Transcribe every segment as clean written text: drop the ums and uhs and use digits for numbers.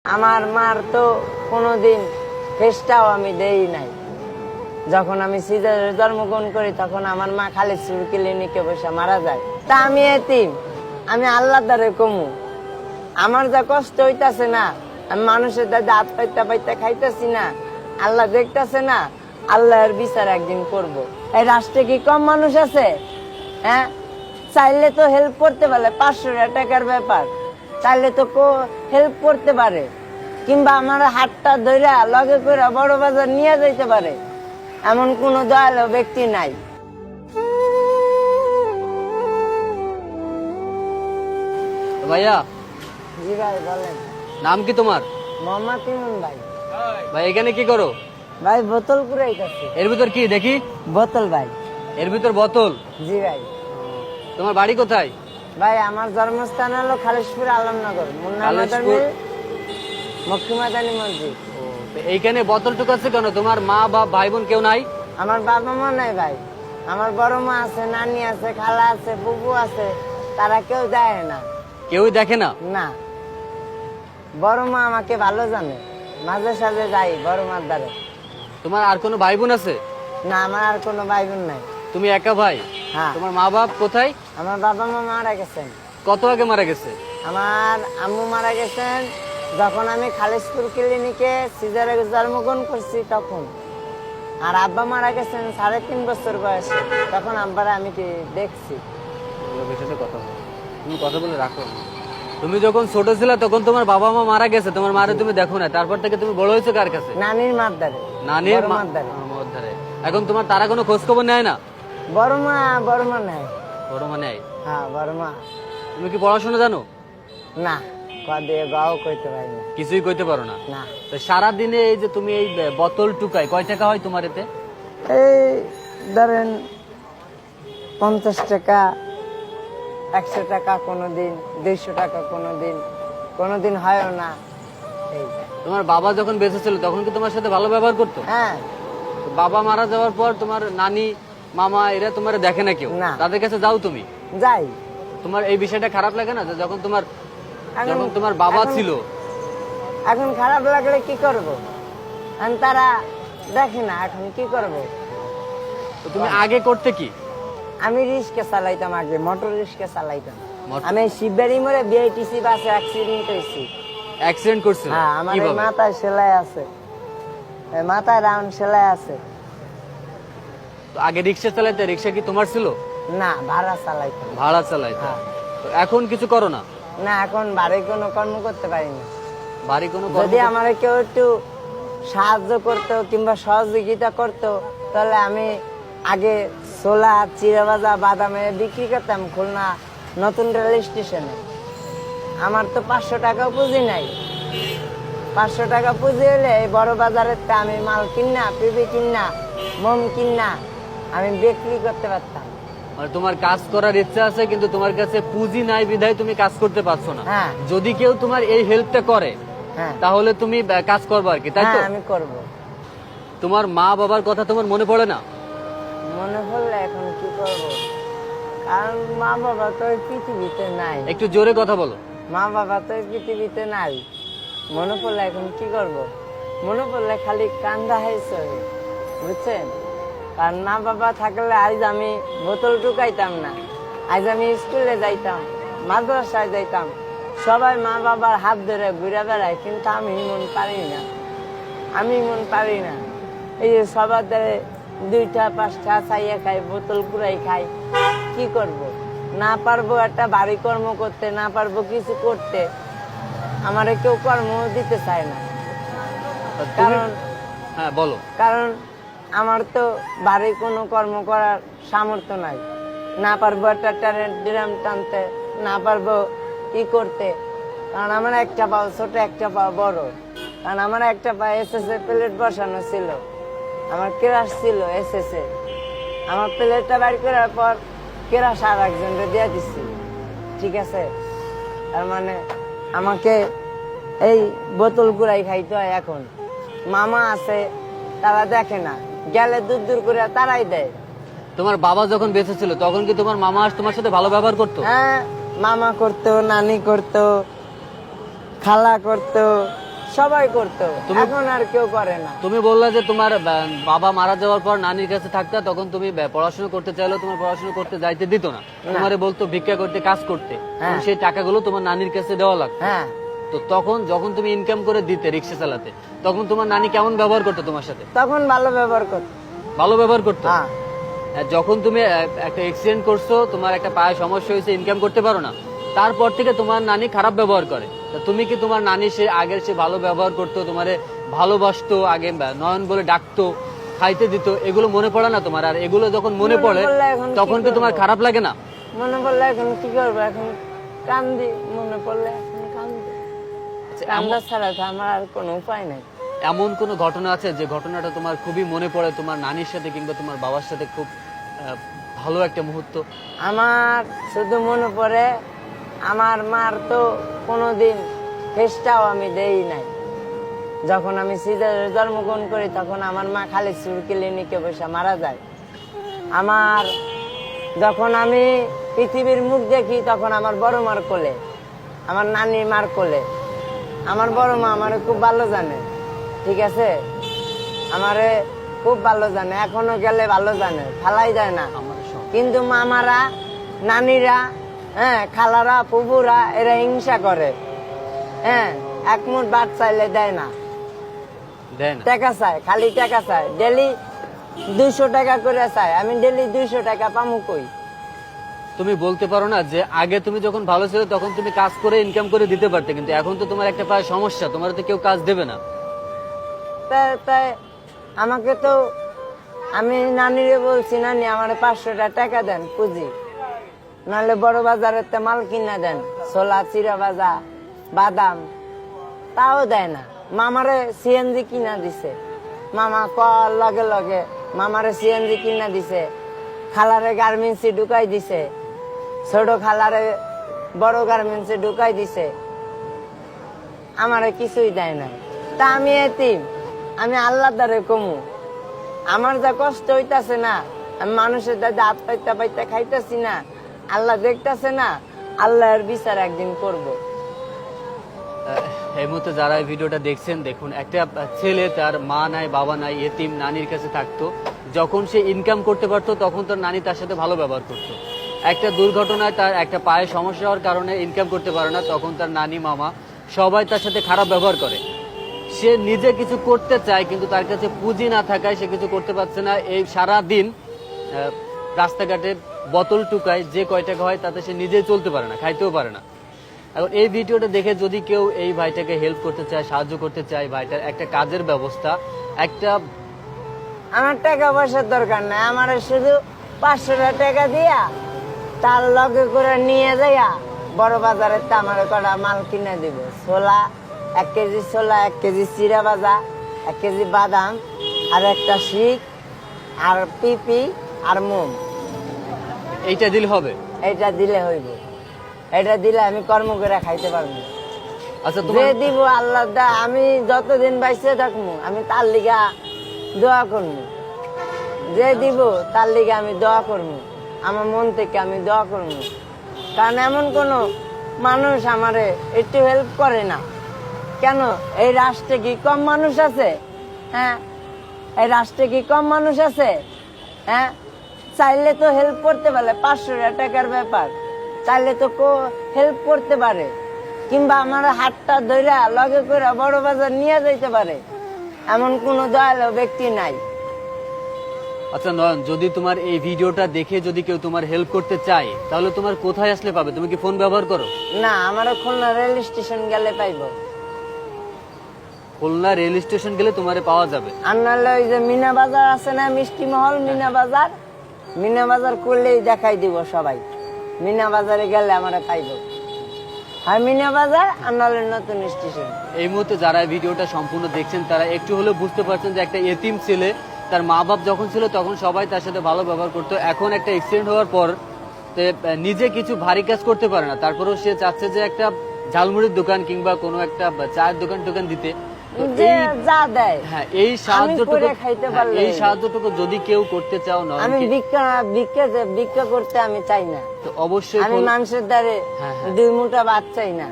আমার মার তো কোনোদিন ফেসটাও আমি দেই নাই। যখন আমি সিজারে জন্মগ্রহণ করি তখন আমার মা খালিদপুর ক্লিনিকে বসে মারা যায়। তা আমি এতিম, আমি আল্লাহর দ্বারে কমু। আমার যা কষ্ট হইতাছে না, আমি মানুষের দাদা হাত পাইতে পাইতে খাইতেছি না, আল্লাহ দেখতেছে না, আল্লাহর বিচার একদিন করব। এই রাষ্ট্রে কি কম মানুষ আছে? হ্যাঁ, চাইলে তো হেল্প করতে পারে, 500 টাকার ব্যাপার, চাইলে তো হেল্প করতে পারে, কিংবা আমার হাতটা ধইরা লগে করে বড় বাজার নিয়ে যাইতে পারে, এমন কোন দয়ালু ব্যক্তি নাই। ভাইয়া, জি ভাই বলেন। নাম কি তোমার? মোহাম্মদ ইমন ভাই। ভাই এখানে কি করো? ভাই বোতল কুড়াইতেছি। এর ভিতর কি দেখি? বোতল ভাই। এর ভিতর বোতল? জি ভাই। তোমার বাড়ি কোথায়? ভাই আমার জন্মস্থান হলো খালিশপুর আলমনগর, মুন্না খালিশপুর। মক্কিমাদানি মসজিদ। এইখানে বোতল টুকাচ্ছে কেন? তোমার মা বা ভাই বোন কেউ নাই? আমার বাবা মা নাই ভাই, আমার বড় মা আছে, নানি আছে, খালা আছে, বুবু আছে, তারা কেউ দেয় না। কেউই দেখে না? না, বড় মা আমাকে ভালো জানে, মাঝে সাঝে যাই বড় মার দ্বারে। তোমার আর কোনো ভাই বোন আছে? না, আমার আর কোনো ভাই বোন নাই। তুমি একা ভাই? হ্যাঁ। তোমার মা বাপ কোথায়? আমার বাবা মা মারা গেছেন। কত আগে মারা গেছে? আমার আম্মু মারা গেছেন যখন আমি খালিশপুর ক্লিনিকে সিজারে জন্মগ্রহণ করছি তখন। আর আব্বা মারা গেছেন 3.5 বছর বয়সে, তখন আব্বারা আমি কি দেখছি। কথা বলো, তুমি কথা বলে রাখো। তুমি যখন ছোট ছিলে তখন তোমার বাবা মা মারা গেছে, তোমার মারে তুমি দেখো না, তারপর থেকে তুমি বড় হয়েছো কার কাছে? নানির মার দ্বারে। নানির মার দ্বারে। ধারে। এখন তোমার তারা কোনো খোঁজ খবর নেয় না? বড় মা নাই। বড় মা নেয়? হ্যাঁ, বড় মা। তুমি কি পড়াশোনা জানো? না, কদিয়ে গাও কইতে পারি না। কিছুই কইতে পারো না? না। তো সারাদিনে এই যে তুমি এই বোতল টুকাই, কয় টাকা হয় তোমার এতে? এই ধরেন 50 টাকা, 100 টাকা কোনোদিন, 200 টাকা কোনোদিন হয়ও না। এই তোমার বাবা যখন বেঁচে ছিল তখন কি তোমার সাথে ভালো ব্যবহার করতো? হ্যাঁ। তো বাবা মারা যাওয়ার পর তোমার নানি মামা এরা তোমার দেখে না কেউ? না। তাদের কাছে যাও তুমি? যাই। তোমার এই বিষয়টা খারাপ লাগে না যে যখন তোমার এখন- বাবা এখন- ছিল? এখন খারাপ লাগলে কি করব? এখন তারা দেখে না, এখন কি করব? তো তুমি আগে করতে কি? আমি রিক্সা চালাইতাম, আগে মোটর রিক্সা চালাইতাম। মোটর- আমি শিববাড়ি মোড়ে বিআইটিসি বাসে অ্যাক্সিডেন্ট হয়েছি। অ্যাক্সিডেন্ট করছিল? হ্যাঁ, আমার এই কিভাবে? মাথায় সেলাই আছে, এই মাথায় রাউন্ড সেলাই আছে। তো আগে রিক্সা চালাইতে? রিক্সা কি তোমার ছিল? না, ভাড়া চালাইতাম। ভাড়া চালাইতে? হ্যাঁ। তো এখন কিছু করো না? না, এখন বাড়ি কোনো কর্ম করতে পারি না। বাড়ি কোনো যদি আমার কেউ একটু সাহায্য করতো কিংবা সহযোগিতা করতো তাহলে আমি আগে ছোলা, চিড়া ভাজা, বাদামে বিক্রি করতাম খুলনা নতুন রেল স্টেশনে। আমার তো 500 টাকা পুঁজি নাই। 500 টাকা পুঁজি হলে এই বড় বাজারের আমি মাল কিনা, পিপি কিনা, মোম কিনা আমি বিক্রি করতে পারতাম। মানে তোমার কাজ করার ইচ্ছা আছে কিন্তু তোমার কাছে পুঁজি নাই বিধায় তুমি কাজ করতে পারছো না। হ্যাঁ। যদি কেউ তোমার এই হেল্পটা করে হ্যাঁ, তাহলে তুমি কাজ করবে আর কি, তাই তো? হ্যাঁ, আমি করব। তোমার মা বাবার কথা তোমার মনে পড়ে না? মনে পড়লে এখন কি করব, কারণ মা বাবা তো এই পৃথিবীতে নাই। একটু জোরে কথা বলো। মা বাবা তো এই পৃথিবীতে নাই, মনে পড়লে এখন কি করব? মনে পড়লে খালি কান্দা হয়েছে, বুঝছেন? কারণ মা বাবা থাকলে আজ আমি বোতল ঢুকাইতাম না, আজ আমি স্কুলে যাইতাম, মাদ্রাসায় যাইতাম, সবাই মা বাবার হাত ধরে ঘুরে বেড়ায়, কিন্তু আমি মন পারি না। এই যে সবার দ্বারে 2টা 5টা চাইয়া খাই, বোতল কুড়াই খাই, কি করব? না পারবো একটা বাড়ি কর্ম করতে, না পারবো কিছু করতে, আমারে কেউ কর্ম দিতে চায় না। কারণ হ্যাঁ বলো। কারণ আমার তো বাড়ি কোনো কর্ম করার সামর্থ্য নাই। না পারবো একটা ড্রাম টানতে, না পারবো কি করতে, কারণ আমার একটা পাও ছোট, একটা পাও বড়। কারণ আমার একটা পা এসএসএ প্লেট বসানো ছিল, আমার কেরাস ছিল এসএসএ, আমার প্লেটটা বাইর করার পর কেরাস আর একজনকে দিয়ে দিচ্ছি, ঠিক আছে? তার মানে আমাকে এই বোতল কুড়াই খাইতে হয়। এখন মামা আছে, তারা দেখে না, গেলে দূর দূর করে তারাই দেয়। তোমার বাবা যখন বেঁচে ছিল তখন কি তোমার মামা তোমার সাথে ভালো ব্যবহার করতো? হ্যাঁ, মামা করতো, নানি করতো, খালা করতো, সবাই করতো, এখন আর কেউ করে না। তুমি বললা যে তোমার বাবা মারা যাওয়ার পর নানির কাছে থাকতা, তখন তুমি পড়াশোনা করতে চাইলেও তোমার পড়াশোনা করতে যাইতে দিত না, তোমারে বলতো ভিক্ষা করতে, কাজ করতে, সেই টাকাগুলো তোমার নানির কাছে দেওয়া লাগতো। হ্যাঁ, তো তখন যখন তুমি ইনকাম করে দিতে রিক্সা চালাতে, তখন তোমার নানি কেমন ব্যবহার করতো তোমার সাথে? তখন ভালো ব্যবহার করতো। ভালো ব্যবহার করতো। হ্যাঁ, যখন তুমি একটা অ্যাক্সিডেন্ট করছো, তোমার একটা পায়ে সমস্যা হয়েছে, ইনকাম করতে পারো না, তারপর থেকে তোমার নানি খারাপ ব্যবহার করে। তা তুমি কি তোমার নানি সে আগের সে ভালো ব্যবহার করতো, তোমারে ভালোবাসতো, আগে নয়ন বলে ডাকতো, খাইতে দিত, এগুলো মনে পড়ে না তোমার? আর এগুলো যখন মনে পড়ে পড়লে এখন কি তখন কি তোমার করবো? খারাপ লাগে না? মনে পড়লে এখন কি করবো, এখন কান্দি, মনে পড়লে এখন কান্দি। কান্দা ছাড়া তো আমার আর কোনো উপায় নেই। এমন কোনো ঘটনা আছে যে ঘটনাটা তোমার খুবই মনে পড়ে, তোমার নানির সাথে কিংবা তোমার বাবার সাথে খুব ভালো একটা মুহূর্ত? আমার শুধু মনে পড়ে, আমার মার তো কোনোদিন ফেসটাও আমি দেই নাই। যখন আমি সিজারে জন্মগ্রহণ করি তখন আমার মা খালি সুর ক্লিনিকে বসে মারা যায়। আমার যখন আমি পৃথিবীর মুখ দেখি তখন আমার বড় মার কোলে, আমার নানি মার কোলে। আমার বড় মা আমারে খুব ভালো জানে, ঠিক আছে, আমারে খুব ভালো জানে, এখনো গেলে ভালো জানে, ফালাই যায় না। কিন্তু মামারা, নানিরা, হ্যাঁ, খালারা, ফুবুরা, এরা হিংসা করে। হ্যাঁ, এক মুঠ ভাত চাইলে দেয় না, টাকা চায়, খালি টাকা চায়, ডেলি 200 টাকা করে চায়। আমি ডেলি 200 টাকা পামু কই? তুমি বলতে পারো না যে আগে তুমি যখন ভালো ছিল তখন তুমি কাজ করে ইনকাম করে দিতে পারতে, কিন্তু এখন তো তোমার একটা পায়ে সমস্যা, তোমার তো কেউ কাজ দেবে না। তাই আমাকে তো, আমি নানিরে বলছি, নানি আমার 500 টাকা দেন পুঁজি, নাহলে বড় বাজারের তে মাল কিনা দেন, ছোলা, চিরা ভাজা, বাদাম, তাও দেয় না। মামারে সিএনজি কিনা দিছে, মামা কল লগে লগে মামারে সিএনজি কিনা দিছে, খালারে গার্মেন্টসে ঢুকাই দিছে, ছোট খালারে বড় গার্মেন্টসে ঢুকাই দিছে, আমারে কিছুই দেয় না। তা আমি এতিম, আমি আল্লাহ দ্বারে কমু, আমার যা কষ্ট হইতাছে না, আমি মানুষের দাদা হাত পাইতে পাইতে খাইতেছি না, আল্লাহ দেখতেছে না, আল্লাহর বিচার একদিন করব। এই মুহূর্তে যারা এই ভিডিওটা দেখছেন, দেখুন, একটা ছেলে তার মা নাই, বাবা নাই, এতিম, নানির কাছে থাকতো। যখন সে ইনকাম করতে পারতো তখন তার নানি তার সাথে ভালো ব্যবহার করতো। একটা দুর্ঘটনায় তার একটা পায়ে সমস্যা হওয়ার কারণে ইনকাম করতে পারে না, তখন তার নানি, মামা সবাই তার সাথে খারাপ ব্যবহার করে। সে নিজে কিছু করতে চায় কিন্তু তার কাছে পুঁজি না থাকায় সে কিছু করতে পারছে না। এই সারা দিন রাস্তাঘাটে বোতল টুকায়, যে কয় টাকা হয় তাতে সে নিজেই চলতে পারে না, খাইতেও পারে না। এখন এই ভিডিওটা দেখে যদি কেউ এই ভাইটাকে হেল্প করতে চায়, সাহায্য করতে চায়, ভাইটার একটা কাজের ব্যবস্থা, একটা, আমার টাকা পয়সার দরকার নাই, আমার শুধু 500 টাকা দিয়া তার লগে করে নিয়ে যাইয়া বড় বাজারে আমার কটা মাল কিনে দিব, ছোলা 1 কেজি, ছোলা 1 কেজি, চিরা ভাজা 1 কেজি, বাদাম আর একটা শিক আর পিপি আর মোম, এইটা দিলে হবে? এইটা দিলে হইব, এটা দিলে আমি কর্ম করে খাইতে পারবো। আচ্ছা, যে তোমার দিব আল্লাহ দা, আমি যতদিন বাইসে থাকবো আমি তার লিগা দোয়া করবো, যে দিব তার লিগে আমি দোয়া করবো, আমার মন থেকে আমি দোয়া করবো। কারণ এমন কোন মানুষ আমারে একটু হেল্প করে না কেন? এই রাষ্ট্রে কি কম মানুষ আছে? হ্যাঁ, এই রাষ্ট্রে কি কম মানুষ আছে? হ্যাঁ, চাইলে তো হেল্প করতে পারে, 500 টাকার ব্যাপার, চাইলে তো হেল্প করতে পারে, কিংবা আমার হাতটা ধইরা লগে করে বড় বাজার নিয়ে যাইতে পারে, এমন কোন দয়ালু ব্যক্তি নাই। আচ্ছা নয়ন, যদি তোমার এই ভিডিওটা দেখে যদি কেউ তোমার হেল্প করতে চায় তাহলে তোমার কোথায় আসলে পাবে? তুমি কি ফোন ব্যবহার করো? না, আমার খুলনা রেল স্টেশন গেলে পাইবো। খুলনা রেল স্টেশন গেলে তোমারে পাওয়া যাবে। আর নাহলে ওই যে মিনা বাজার আছে না, মিষ্টি মহল, মিনা বাজার, মিনা বাজার করলেই দেখাই দিব সবাই, মিনা বাজারে গেলে আমারে পাইবো। আর মিনা বাজার আর নাহলে নতুন স্টেশন। এই মুহূর্তে যারা এই ভিডিওটা সম্পূর্ণ দেখছেন তারা একটু হলেও বুঝতে পারছেন যে একটা এতিম ছেলে, তার মা বাপ যখন ছিল তখন সবাই তার সাথে ভালো ব্যবহার করতো, এখন একটা অ্যাক্সিডেন্ট হওয়ার পর নিজে কিছু ভারী কাজ করতে পারে না, তারপরেও সে চাচ্ছে যে একটা ঝালমুড়ির দোকান কিংবা কোনো একটা চায়ের দোকান দিতে। তো যা দেয়, হ্যাঁ, এই সাহায্যটুকু যদি কেউ করতে চাও না, আমি ভিক্ষা করতে আমি চাই না, তো অবশ্যই আমি মানুষের দ্বারে 2 মুঠা ভাত চাই না,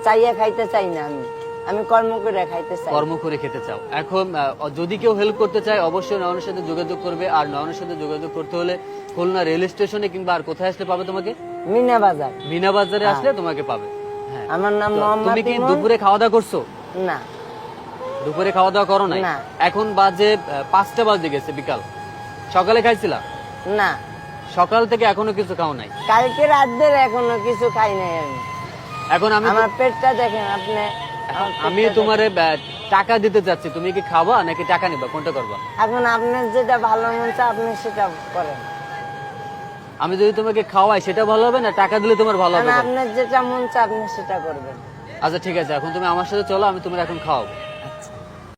চাইয়া খাইতে চাই না আমি। আমি কর্ম করে খাইতে চাই। কর্ম করে খেতে চাও। এখন যদি কেউ হেল্প করতে চায় অবশ্যই নয়নের সাথে যোগাযোগ করবে। আর নয়নের সাথে যোগাযোগ করতে হলে খুলনা রেল স্টেশনে কিংবা আর কোথায় আসলে পাবে তোমাকে? মিনা বাজার। মিনা বাজারে আসলে তোমাকে পাবে। হ্যাঁ। আমার নাম তো মোহাম্মদ তুমি কি ইমন। দুপুরে খাওয়া দাওয়া করছো? না, দুপুরে খাওয়া দাওয়া করো নাই? না। এখন বাজে 5টা বাজে গেছে বিকাল। সকালে খাইছিলা? না, সকাল থেকে এখনো কিছু খাও নাই? কালকে রাত ধরে এখনো কিছু খাই নাই আমি। এখন আমি আমার পেটটা দেখেন আপনি। এখন আমার আমি পেটটা তোমারে টাকা দিতে চাচ্ছি, তুমি কি খাবা নাকি টাকা নিবা, কোনটা করবা? দেখেন। এখন আপনার যেটা ভালো মন চায় আপনি সেটা করেন। আমি যদি তোমাকে খাওয়াই সেটা ভালো হবে না টাকা দিলে তোমার ভালো হবে? আপনার যেটা মন চায় আপনি সেটা করবেন। আচ্ছা ঠিক আছে, এখন তুমি আমার সাথে চলো, আমি তোমার এখন খাওয়াবো।